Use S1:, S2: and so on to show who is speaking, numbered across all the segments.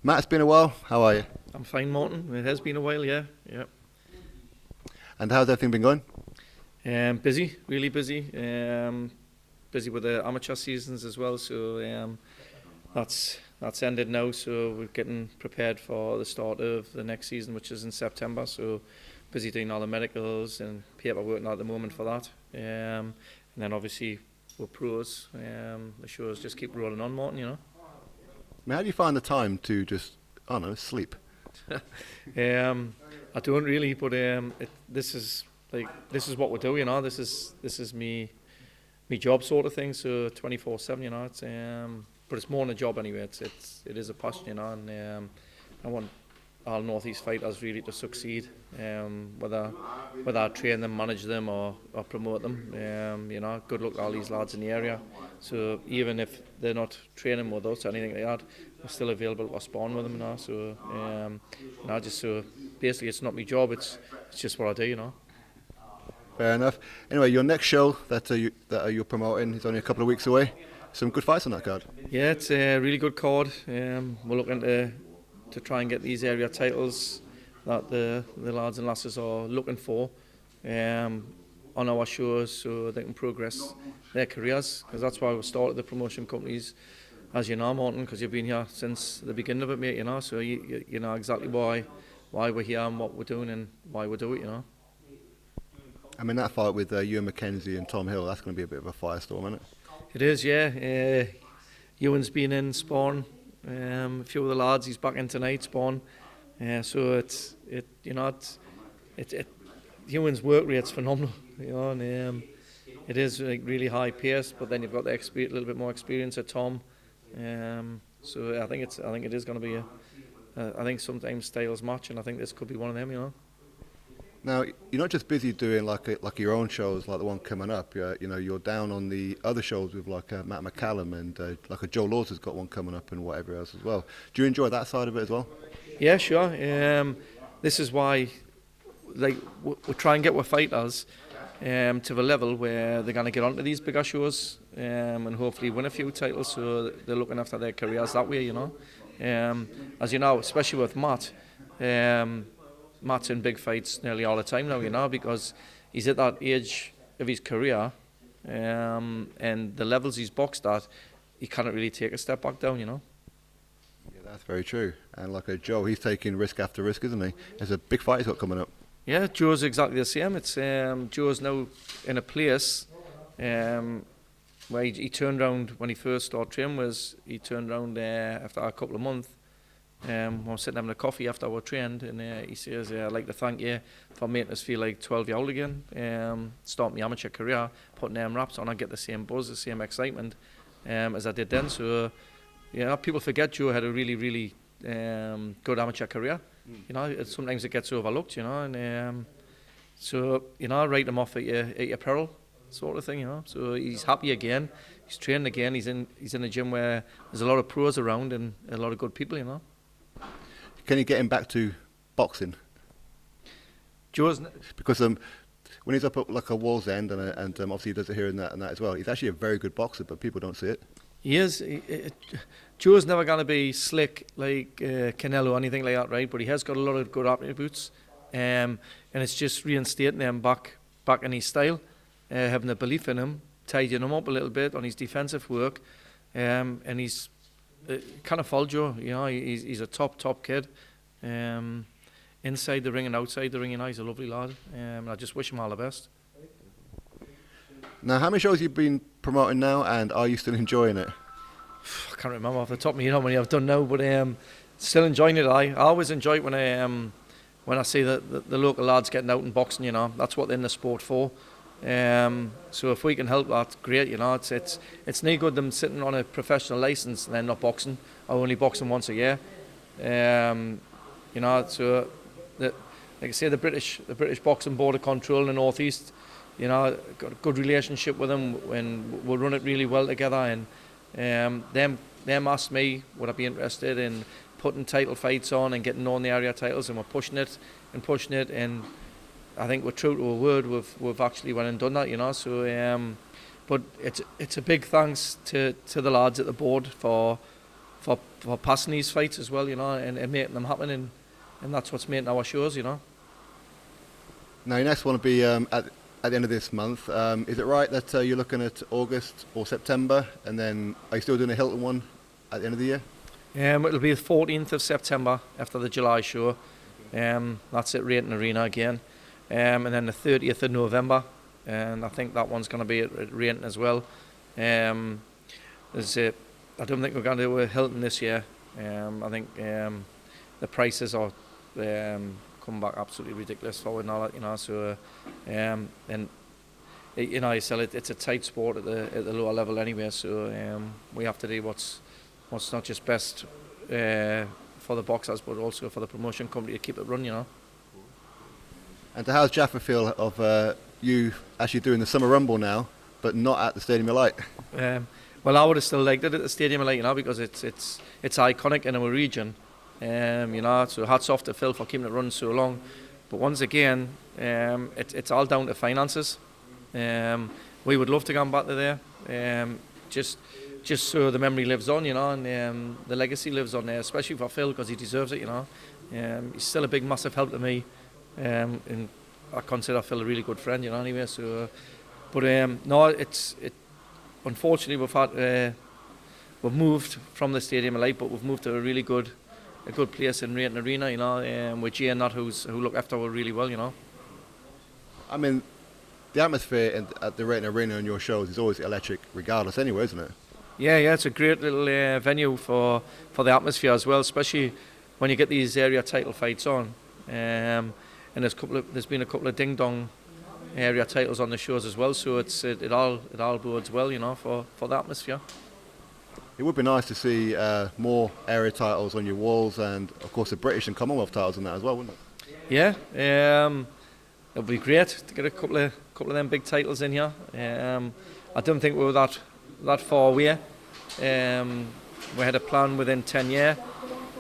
S1: Matt, it's been a while. How are you?
S2: I'm fine, Martin. It has been a while, yeah.
S1: And how's everything been going?
S2: Busy, really busy. Busy with the amateur seasons as well. So that's ended now. So we're getting prepared for the start of the next season, which is in September. So busy doing all the medicals and paperwork now at the moment for that. And then obviously we're pros. The shows just keep rolling on, Martin.
S1: I mean, how do you find the time to just, I don't know, sleep?
S2: I don't really, but this is what we do, This is me job sort of thing. So 24/7, It's but it's more than a job anyway. It is a passion, And I want all Northeast fighters really to succeed. Whether I train them, manage them, or promote them. Good luck to all these lads in the area. So even if they're not training with us or anything like that, they're still available to spawn with them, So so basically, it's not my job. It's just what I do,
S1: Fair enough. Anyway, your next show that you're promoting is only a couple of weeks away. Some good fights on that card.
S2: Yeah, it's a really good card. We're looking to try and get these area titles that the lads and lasses are looking for on our shows, so they can progress their careers, because that's why we started the promotion companies, as you know, Martin, because you've been here since the beginning of it, mate, so you know exactly why we're here and what we're doing and why we do it,
S1: I mean, that fight with you and McKenzie and Tom Hill, that's going to be a bit of a firestorm, isn't it?
S2: It is, yeah. Ewan's been in spawn. A few of the lads, he's back in tonight, spawn. So Ewan's work rate's phenomenal, and it is like really high pace. But then you've got the little bit more experience at Tom. So I think it is going to be I think sometimes styles match, and I think this could be one of them,
S1: Now, you're not just busy doing like your own shows, like the one coming up. You're down on the other shows with Matt McCallum and like Joe Laws has got one coming up and whatever else as well. Do you enjoy that side of it as well?
S2: Yeah, sure. This is why, we try and get our fighters to the level where they're going to get onto these bigger shows and hopefully win a few titles. So they're looking after their careers that way, As you know, especially with Matt. Matt's in big fights nearly all the time now, because he's at that age of his career, and the levels he's boxed at, he cannot really take a step back down,
S1: Yeah, that's very true. And like Joe, he's taking risk after risk, isn't he? There's a big fight he's got coming up.
S2: Yeah, Joe's exactly the same. It's Joe's now in a place where he turned around when he first started training. He turned around after a couple of months. I was sitting having a coffee after we trained, and he says, I'd like to thank you for making us feel like 12-year-old again, start my amateur career, putting them wraps on, I get the same buzz, the same excitement as I did then. So, people forget Joe had a really, really good amateur career. Sometimes it gets overlooked, and so, write him off at your peril, sort of thing, So he's happy again, he's training again, he's in a gym where there's a lot of pros around and a lot of good people,
S1: Can you get him back to boxing?
S2: Joe's
S1: because when he's up at like a Wall's End and obviously he does it here and that as well, he's actually a very good boxer, but people don't see it.
S2: He is. Joe's never going to be slick like Canelo or anything like that, right? But he has got a lot of good attributes, and it's just reinstating him back in his style, having a belief in him, tidying him up a little bit on his defensive work, and he's. Kind of followed Joe, he's a top kid, inside the ring and outside the ring, he's a lovely lad, and I just wish him all the best.
S1: Now, how many shows have you been promoting now, and are you still enjoying it?
S2: I can't remember off the top of my head how many I've done now, but still enjoying it. I always enjoy it when I see the local lads getting out and boxing, that's what they're in the sport for. So if we can help that, great, it's no good them sitting on a professional license and then not boxing, or only boxing once a year. So like I say, the British Boxing Board of Control in the North East, got a good relationship with them, and we'll run it really well together. And them asked me would I be interested in putting title fights on and getting on the area titles, and we're pushing it, and I think we're true to our word. We've actually went and done that, So, but it's a big thanks to the lads at the board for for passing these fights as well, and making them happen, and that's what's making our shows,
S1: Now, your next one will be at the end of this month. Is it right that you're looking at August or September, and then are you still doing a Hilton one at the end of the year?
S2: It'll be the 14th of September after the July show. That's at Rayton Arena again. And then the 30th of November, and I think that one's going to be at Rayton as well. I don't think we're going to do a Hilton this year. I think the prices are come back absolutely ridiculous for it and all that, So, and you said it's a tight sport at the lower level anyway. So we have to do what's not just best for the boxers, but also for the promotion company to keep it running,
S1: And how's Jaffa feel of you actually doing the Summer Rumble now, but not at the Stadium of Light?
S2: Well, I would have still liked it at the Stadium of Light, because it's iconic in our region. So hats off to Phil for keeping it running so long. But once again, it's all down to finances. We would love to go back to there, just so the memory lives on, and the legacy lives on there, especially for Phil, because he deserves it, He's still a big, massive help to me, and I consider Phil a really good friend, anyway. So, but no, unfortunately we've moved from the Stadium of Light, but we've moved to a really good place in Rayton Arena, with Jay and that who look after us really well,
S1: I mean, the atmosphere at the Rayton Arena in your shows is always electric, regardless, anyway, isn't it?
S2: Yeah, it's a great little venue for the atmosphere as well, especially when you get these area title fights on. And there's been a couple of ding dong area titles on the shows as well, so it all bodes well, for the atmosphere.
S1: It would be nice to see more area titles on your walls, and of course the British and Commonwealth titles on that as well, wouldn't it?
S2: Yeah, it would be great to get a couple of them big titles in here. I don't think we were that far away. We had a plan within 10 years.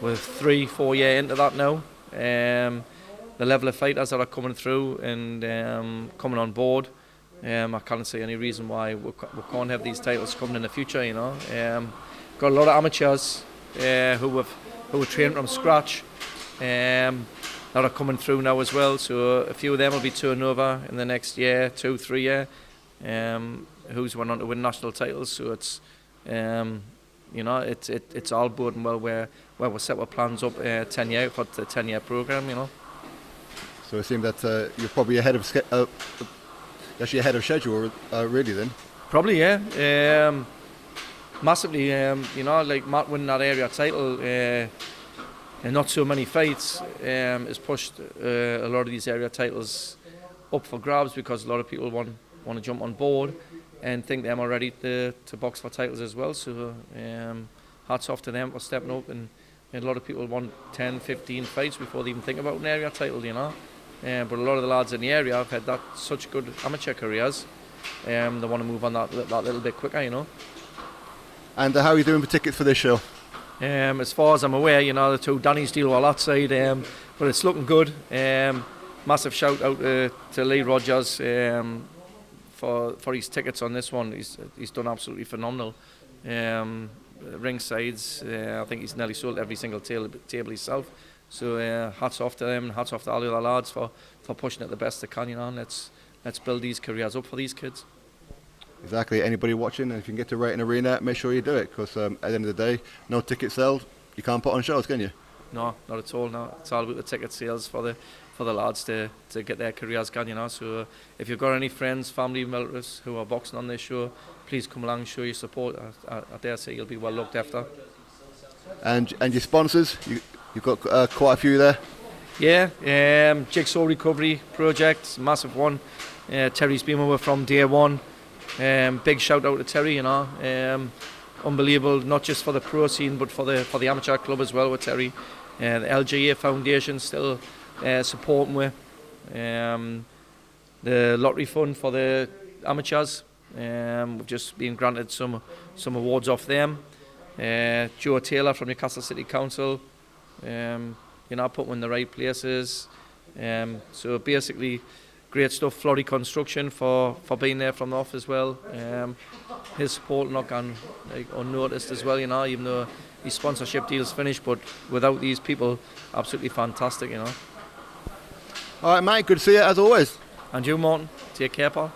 S2: We're 3-4 years into that now. The level of fighters that are coming through and coming on board, I can't see any reason why we can't have these titles coming in the future. Got a lot of amateurs who were trained from scratch that are coming through now as well. So a few of them will be turning over in the next year, 2-3 years. Who's went on to win national titles. So it's it's all boding well where we set our plans up 10 years for the 10-year program.
S1: So it seems that you're probably ahead of schedule, really. Then
S2: probably, yeah, massively. Like Matt winning that area title and not so many fights has pushed a lot of these area titles up for grabs, because a lot of people want to jump on board and think them are ready to box for titles as well. So hats off to them for stepping up, and a lot of people want 10-15 fights before they even think about an area title, but a lot of the lads in the area have had such good amateur careers, they want to move on that little bit quicker,
S1: And how are you doing for tickets for this show?
S2: As far as I'm aware, the two Danny's deal on that side, but it's looking good. Massive shout out to Lee Rogers for his tickets on this one. He's done absolutely phenomenal. Ringsides, I think he's nearly sold every single table himself. So hats off to them, and hats off to all the other lads for pushing it the best they can. And let's build these careers up for these kids.
S1: Exactly. Anybody watching, and if you can get to Rayton Arena, make sure you do it, because at the end of the day, no ticket sales, you can't put on shows, can you?
S2: No, not at all. No, it's all about the ticket sales for the lads to get their careers going. So if you've got any friends, family, relatives who are boxing on this show, please come along and show your support. I dare say you'll be well looked after.
S1: And your sponsors, you've got quite a few there.
S2: Yeah, Jigsaw Recovery Project, massive one. Terry's been with us from day one. Big shout out to Terry, unbelievable, not just for the pro scene but for the amateur club as well with Terry. The LGA Foundation still supporting with the lottery fund for the amateurs. We've just been granted some awards off them. Joe Taylor from Newcastle City Council, putting in the right places. So basically great stuff. Florrie Construction for being there from the off as well. His support not gone unnoticed as well, you know, even though his sponsorship deal's finished, but without these people, absolutely fantastic, you know.
S1: All right, mate, good to see you as always.
S2: And you, Martin, take care, pal.